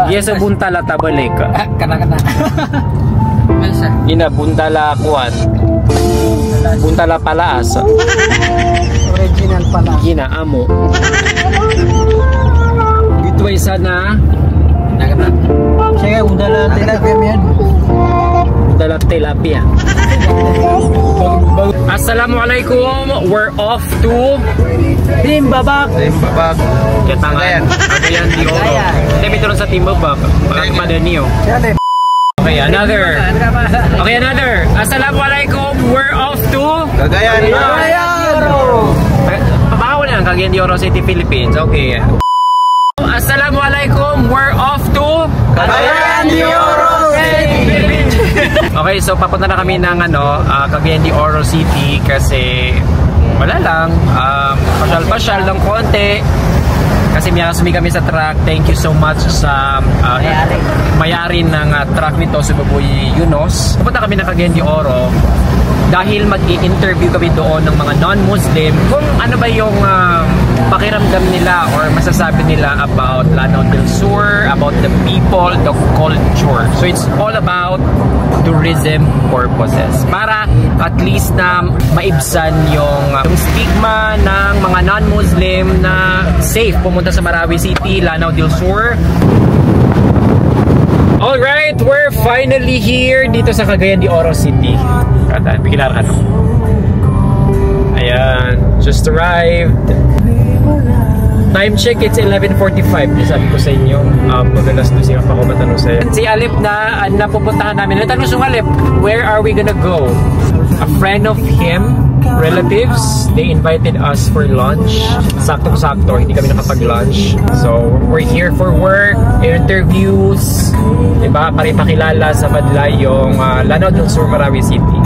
Iya sa buntala tabalik. Kana. Ina buntala kuan. Buntala palaas. Original pala. Gina amo. Dito ay sana. Sige, udala tilapia yan. Udala tilapia. Assalamualaikum. We're off to Timbabak. Katangan. Cagayan de Oro. Hindi ito sa Timbabak. Pagkamadaniyo. Okay, another. Assalamualaikum. We're off to Cagayan de Oro. Pabaho na ang Cagayan de Oro City, Philippines. Okay. Assalamualaikum. We're off to Cagayan de Oro City. Okay, so papunta na kami ng Cagayan de Oro City kasi wala lang, pasyal-pasyal ng konti kasi sumi kami sa truck. Thank you so much sa may-ari ng truck nito, si Baboy Yunos. Papunta kami ng Cagayan de Oro dahil mag-i-interview kami doon ng mga non-Muslim kung ano ba yung pakiramdam nila or masasabi nila about Lanao del Sur, about the people, the culture. So it's all about tourism purposes para at least na maibsan yung stigma ng mga non-Muslim na safe pumunta sa Marawi City, Lanao del Sur. Alright, we're finally here dito sa Cagayan de Oro City. Bikilar ka no? Ayan, just arrived. Time check, it's 11:45. Sabi ko sa inyo, magalas doon siya pa ako matanong sa'yo. Si Alip na napupuntahan namin. Natanong si Alip, where are we gonna go? A friend of him, relatives, they invited us for lunch. Saktong-sakto, hindi kami nakapag-lunch. So, we're here for work, interviews, diba? Para ipakilala sa madla yung Lanao del Sur, Marawi City.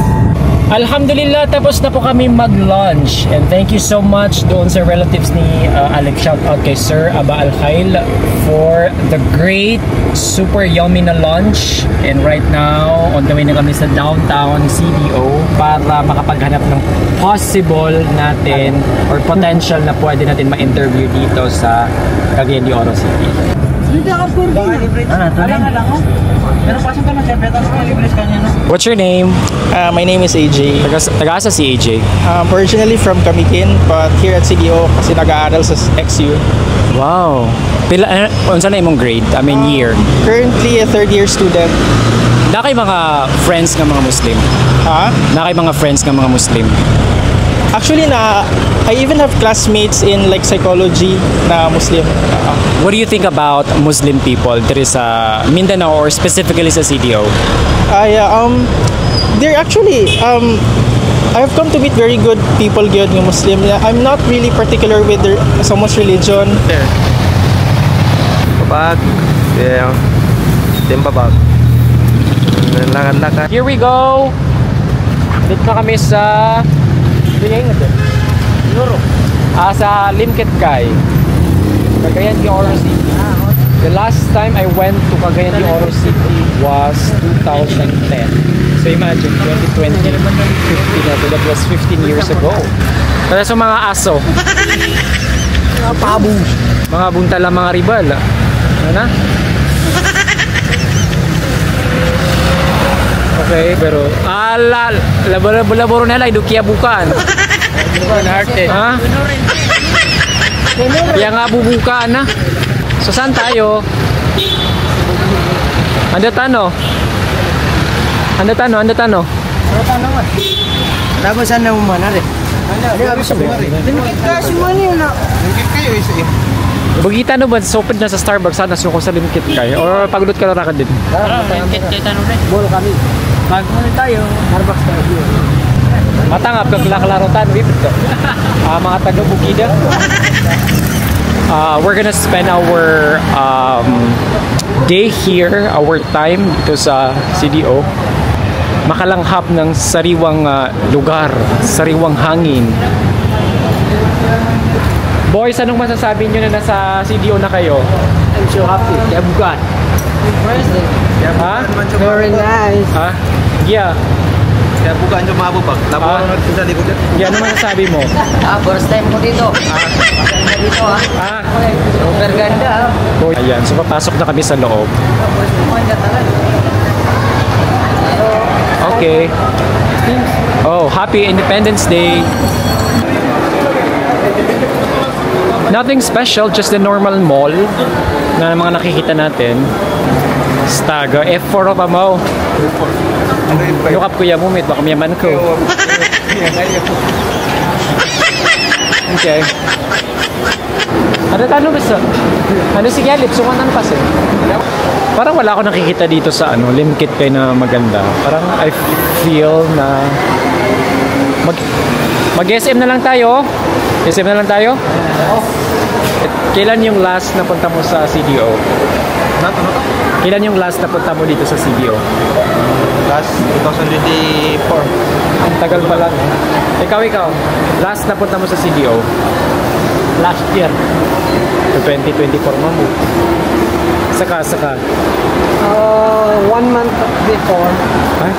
Alhamdulillah, tapos na po kami mag-lunch. And thank you so much doon sa relatives ni Alec. Shout out kay Sir Aba Al-Khail for the great, super yummy na lunch. And right now, on the way na kami sa downtown CDO para makapaghanap ng possible natin or potential na pwede natin ma-interview dito sa Cagayan de Oro City. What's your name? My name is AJ. Taga-asa si AJ? Originally from Camiquin, but here at CDO kasi nag-aaral sa XU. Wow. Pila, unsa na imong grade? I mean year? Currently a third year student. Na kay mga friends nga mga Muslim? Ha? Na kay mga friends nga mga Muslim? Actually, I even have classmates in like psychology na Muslim. What do you think about Muslim people there is Mindanao or specifically sa CDO? They're actually I have come to meet very good people good ng Muslim. I'm not really particular with someone's religion. Babag. Yeah. Timbabak. Lakad-lakad. Here we go. Dito na kami sa sa Limkit Kai, Cagayan de Oro City. The last time I went to Cagayan de Oro City was 2010. So imagine, 2020, 15 na to. That was 15 years ago. Para sa mga aso. Mga pabo. Mga buntala, mga ribal. Ano na? Okay, pero laboro nila idukia bukan. Ha? Kaya nga bubukaan na. So saan tayo? Anda tano? Tapos saan na umana rin? Bagita no ba soped na sa Starbucks sana suko sa Limkit Kai or pagdot ka ra ka din? Limkit Kai tanong rin. Bolo kami. Pagmuli tayo, Starbucks tayo. Matangap ka klaro-tan bibit ka. Mga taga Bukida. We're gonna spend our day here, our time dito sa CDO. Makalanghap ng sariwang lugar, sariwang hangin. Boys, anong masasabi nyo na nasa CDO na kayo? I'm so happy. Kaya bukan. Ha? Very nice. Ha? Yeah. Kaya bukaan yung mga bubag. Nabuhan Ah. natin sa likod yan. Yan naman nasabi mo. First time ko dito. Maganda dito Super ganda Ayan, so papasok na kami sa loob. Okay. Oh, happy Independence Day. Nothing special, just the normal mall na mga nakikita natin. Staga, F4 pa mo. Ano yung pa? Lukap kuya mo, baka mayaman ko. Okay. Ano gusto? Ano sige, lipsungan ng pasin. Parang wala ako nakikita dito sa Limkit kay na maganda. Parang I feel na mag-SM na lang tayo. SM na lang tayo? Kailan yung last na punta mo sa CDO? Kailan yung last na punta mo dito sa CDO? Last 2024. Ang tagal pa lang. Ikaw. Last na punta mo sa CDO? Last year 2024 mo. Saka. 1 month before. Ha?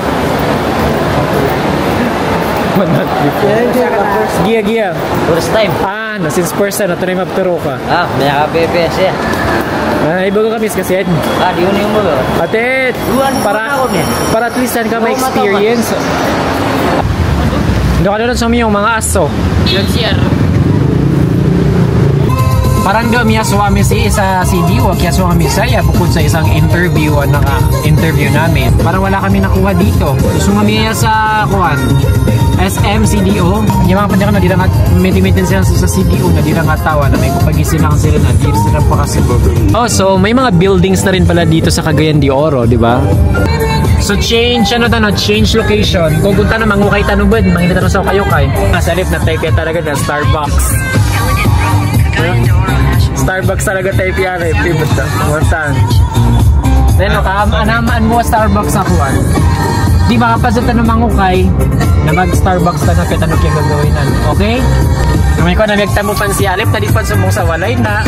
1 month before. Gia. First time Na since first time na ito na yung magturo ka. may nakabebe siya Ibago kami kasi yan. di yun yung mga Ate, para at least yan ka may Oo, experience. Hindi ka doon sa mga aso. yun siya Parang daw miya suwami sa CDO, kaya suwami saya bukod sa isang interview naka-interview namin. Parang wala kami nakuha dito. Sumami sa SM, CDO. Yung mga pandyan na di lang metimetin sila sa CDO na di lang tawa na may kupagisin lang sila na di sila pakasibog. Oh, so may mga buildings na rin pala dito sa Cagayan de Oro, di ba? So change location. Kung punta na mangukay tanubad, mangita na sa kayo kay. Sa lip na tayo talaga na Starbucks. Starbucks talaga type yan eh. Pivot na. Mortan. Then, anamaan mo Starbucks ako Di ba kapag sa mangukay, na mag-Starbucks ka na kita nung gagawin okay? Kamay ko na nagtamupan si Alip, talipan sumong sa walay na.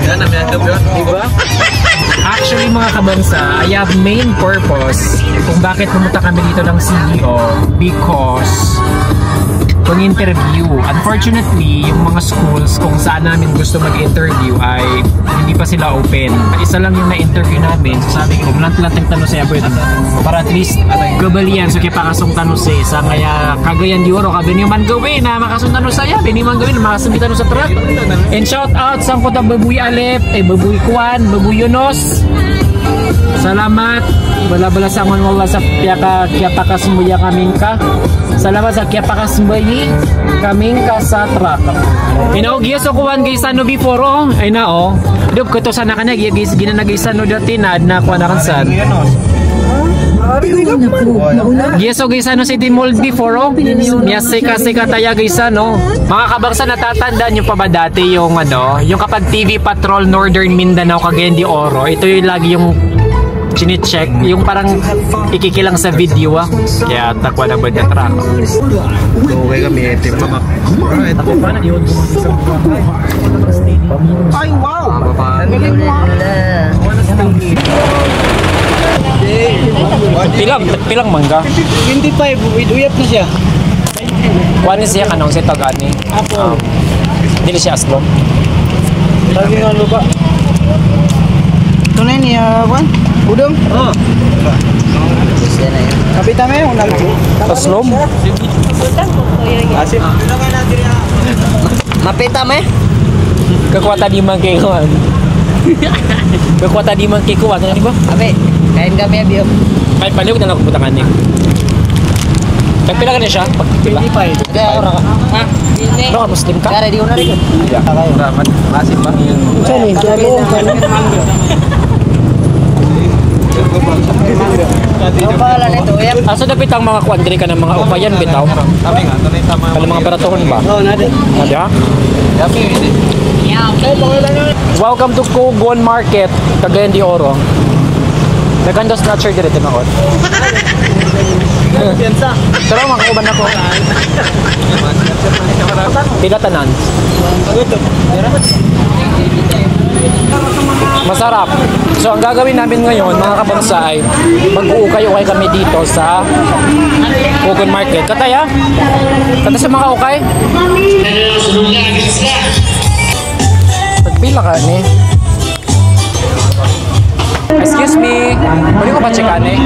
Yan, namin yun. Diba? Actually mga kabansa, I have main purpose kung bakit pumunta kami dito ng CDO because pang interview. Unfortunately, yung mga schools kung saan namin gusto mag-interview ay hindi pa sila open. Isa lang yung na-interview namin. So sabi ko, lang tanong sa abot. Para at least, gabalian. So kaya pakasong tanong sa isa. Kaya Cagayan de Oro, kabi niyo man gawin na makasong tanong sa iya. Bini man gawin, makasong tanong sa truck. And shout out sa kuta Babuy Alep, Babuy Kwan, Babuy Yunos. Salamat. Bala-bala sa amon wala sa kiyapakasmuya kaming ka. Salamat sa kiyapakasmuyi kaming ka sa truck. Inaugya so kuwan guys ano before ay na Dub ko to sana kana guys ginanagisa no dati na kuan na kansan. Yeso guys ano si Dimold before Miyase kasi kataya guys mga kabangsa natatandaan nyo pa ba dati yung yung kapag TV Patrol Northern Mindanao Cagayan de Oro ito yung lagi yung chine-check yung parang ikikilang sa video kaya takwa na ba na truck Okay kami, team babak. Alright. Ay, wow! Pilang mangga 25 with uyap na siya kuan siya kanong si Tagani Apo dili siya aslo lagi nga lupa ito na yun Juan udong kapita may unang aslom Asip. mapita may kakwata di man kay kuan kakwata di man kay kuan di ba abe kain kami abiyo kahit paliw na nakupunta ka niya nagpila ka na siya pagpila 25 kaya ora ka ha ano ka muslim ka? kaya di ko na rin Asip ba? saan eh ang pangalan nito uyap Asa dapit ang mga kuandri ka ng mga upayan bitaw? Kami nga, ito na yung tama. Kala mga baratohon ba? oo natin Ada? Welcome to Kugon Market, Cagayan de Oro. Naganda snatcher dito na kot. Pero makauban ako. Pila tanan. Masarap. So, ang gagawin namin ngayon, mga kabangsa, ay mag-uukay-ukay kami dito sa Kogon Market. Katay, ha? Katay sa mga ukay? Pagpila ka, ni? Excuse me. Pwede ko ba checkan, eh?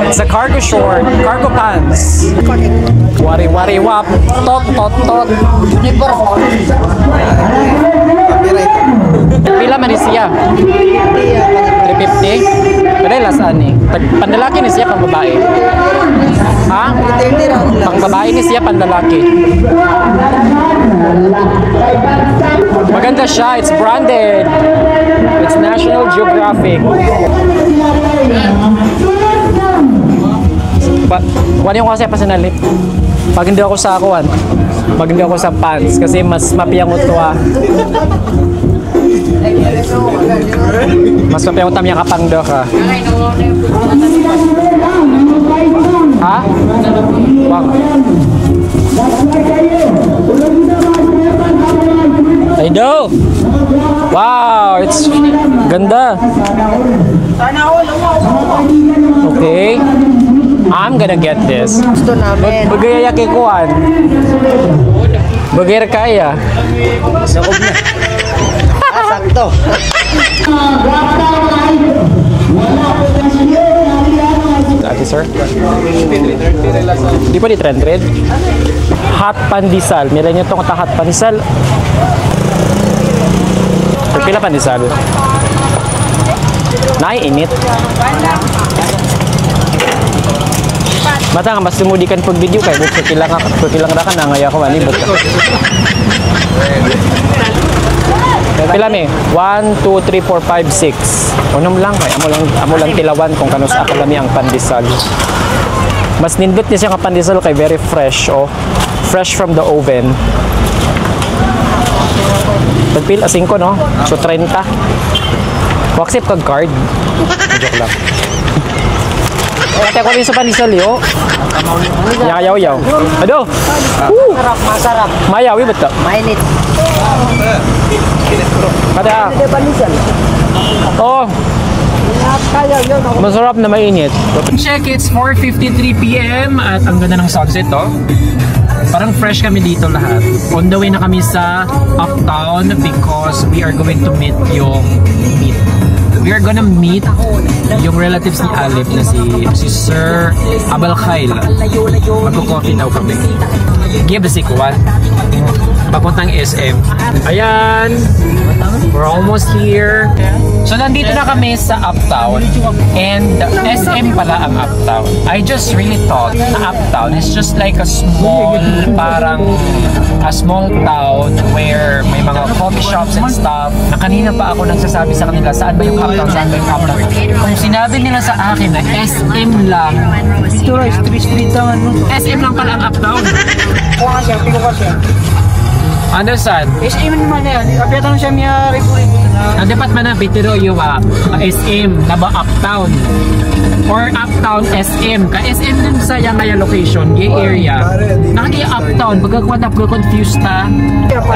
It's a cargo short, cargo pants. Wari wari wap, tot tot tot. Pila man ni siya? 350? Pero lasaan ni? Pandalaki ni siya, pang babae? Ha? Pang babae ni siya, pandalaki. Maganda siya, it's branded. It's National Geographic. Kuhan yung kasi personally. Pag hindi ako sa kuhan, pag hindi ako sa pants, kasi mas mapiyangot ko mas mapiyangot tamya kapang do ka. Ha? Wag. Ay do! Wow! It's ganda! Okay. I'm gonna get this. Gusto namin. Bagay yaki kuan. Bagay kaya. Sakob na. Sakto. Ate sir? Di pa di 300? Hot pandesal. Mira niyo itong hot pandesal. Pila pandesal? Naiinit. Mata nga mas sumudikan pag video kay bukod kilang ra ka na ngaya ko ani but. Pila me? 1 2 3 4 5 6. Unom lang kay amo lang tilawan kung kanus ako lami ang pandesal. Mas nindot niya siya nga pandesal kay very fresh oh. Fresh from the oven. Pagpila 5 no? So 30. Accept kag card. Joke lang. Kaya ko rin sa pandesal yo. Yaw. Ado. Masarap. Mayawi ba ito? Mainit. Kada. Oh. Masarap na mainit. Check, it's 4:53 PM at ang ganda ng sunset to. Parang fresh kami dito lahat. On the way na kami sa Uptown because we are going to meet yung we are gonna meet yung relatives ni Alip na si Sir Abel Khail. Magko-coffee daw kami. Give us a kuwan. Papuntang SM. Ayan. We're almost here. So nandito na kami sa Uptown and SM pala ang Uptown. I just really thought na Uptown is just like a small town where may mga coffee shops and stuff. Na kanina pa ako nagsasabi sa kanila saan ba yung Uptown, saan ba yung Uptown. Kung sinabi nila sa akin na SM lang, Ito rin, street lang ano. SM lang pala ang Uptown. Kuha siya, pilo ka siya. Ano saan? SM naman na yan. Kapiatan siya niya ribu-ribu na. Ang dapat man na bitiro yung SM na ba Uptown or Uptown SM ka SM din sa yung kaya location gay area nakakaya Uptown pagkakuha confused na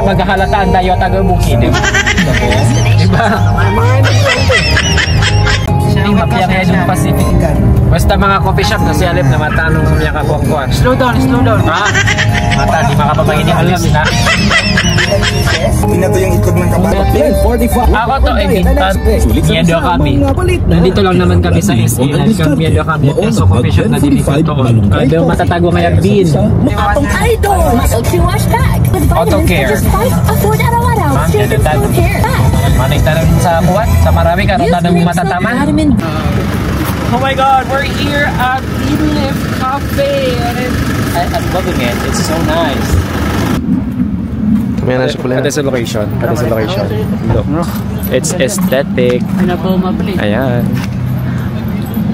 maghahalataan tayo taga-bukid diba? Ay mapiyang yan yung Pacific basta mga coffee shop na si Alip na matanong niya kakuha Slow down. ha? Mata di makapamangin yung alam na Ito yung ikot ng kapatid. ako to ay bintan miedo kami nandito lang naman kami sa SM miedo kami so coffee shop na dito doon matatago ngayon bin Idol Muscle to wash back with Auto vitamins care. for just 5 afford araw-araw. Ma'am, Straight yan from yung hair. manay tanong sa buwan sa marami ka Use tanong Mix matatama Vitamin oh my god we're here at Leaf Cafe and I'm loving it it's so nice May nasa pala. That is the location. Look. It's aesthetic. Pinapoma pala eh. Ayan.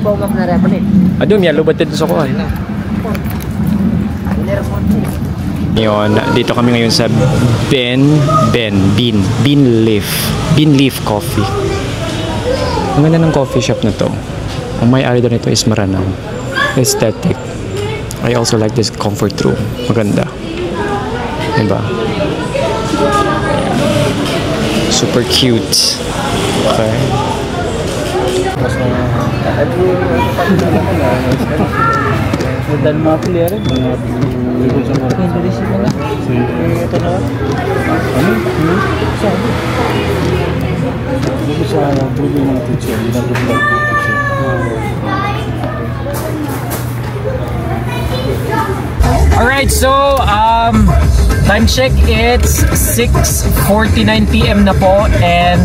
Pogap na rin pala eh. Adum, yan. Lubad dito sa kuhan. Yun. Dito kami ngayon sa Bean Leaf Coffee. Ang ganda ng coffee shop na to. Ang may-ari doon nito is Maranao. Aesthetic. I also like this comfort room. Maganda. Diba? Super cute. Okay. Dan mga player mga Indonesia na lang. Ito na. Ano? Sabi. Hindi siya tuloy mga teacher. Hindi na tuloy teacher. Alright, so time check, it's 6:49 PM na po, and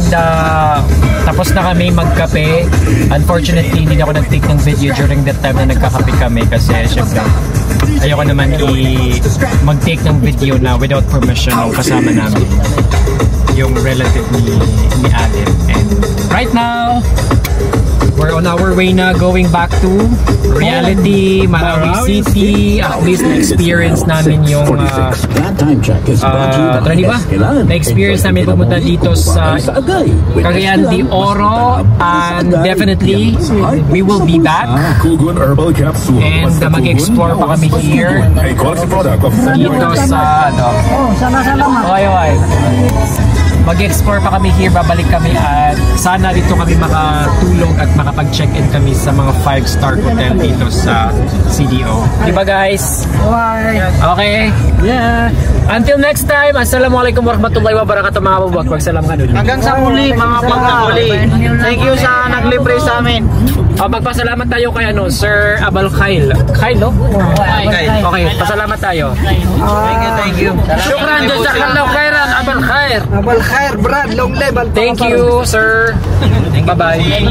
tapos na kami magkape. Unfortunately, hindi na ako nag-take ng video during that time na nagkakape kami kasi syempre ayoko naman mag-take ng video na without permission ng kasama namin, yung relative ni Alip. And right now, we're on our way na going back to reality, Marawi City. At least na-experience namin yung na-experience namin pumunta dito sa Cagayan de Oro, and definitely we will be back and mag-explore pa kami here dito sa mag-explore pa kami here, babalik kami, at sana dito kami makatulog at makapag-check-in kami sa mga 5-star hotel dito sa CDO. Diba guys? Bye. Okay? Yeah. Until next time, Assalamualaikum warahmatullahi wabarakatuh mga kabubag. Magsalam ka nun. Hanggang sa muli mga pagkakuli. Thank you sa naglibre sa amin. Magpasalamat tayo kay Sir Abal Khail. Khail, no? Okay, pasalamat tayo. Thank you. Shukran jazakallahu khairan Abal Khair. Abal Khair, Brad, long level. Thank you, sir. Bye-bye.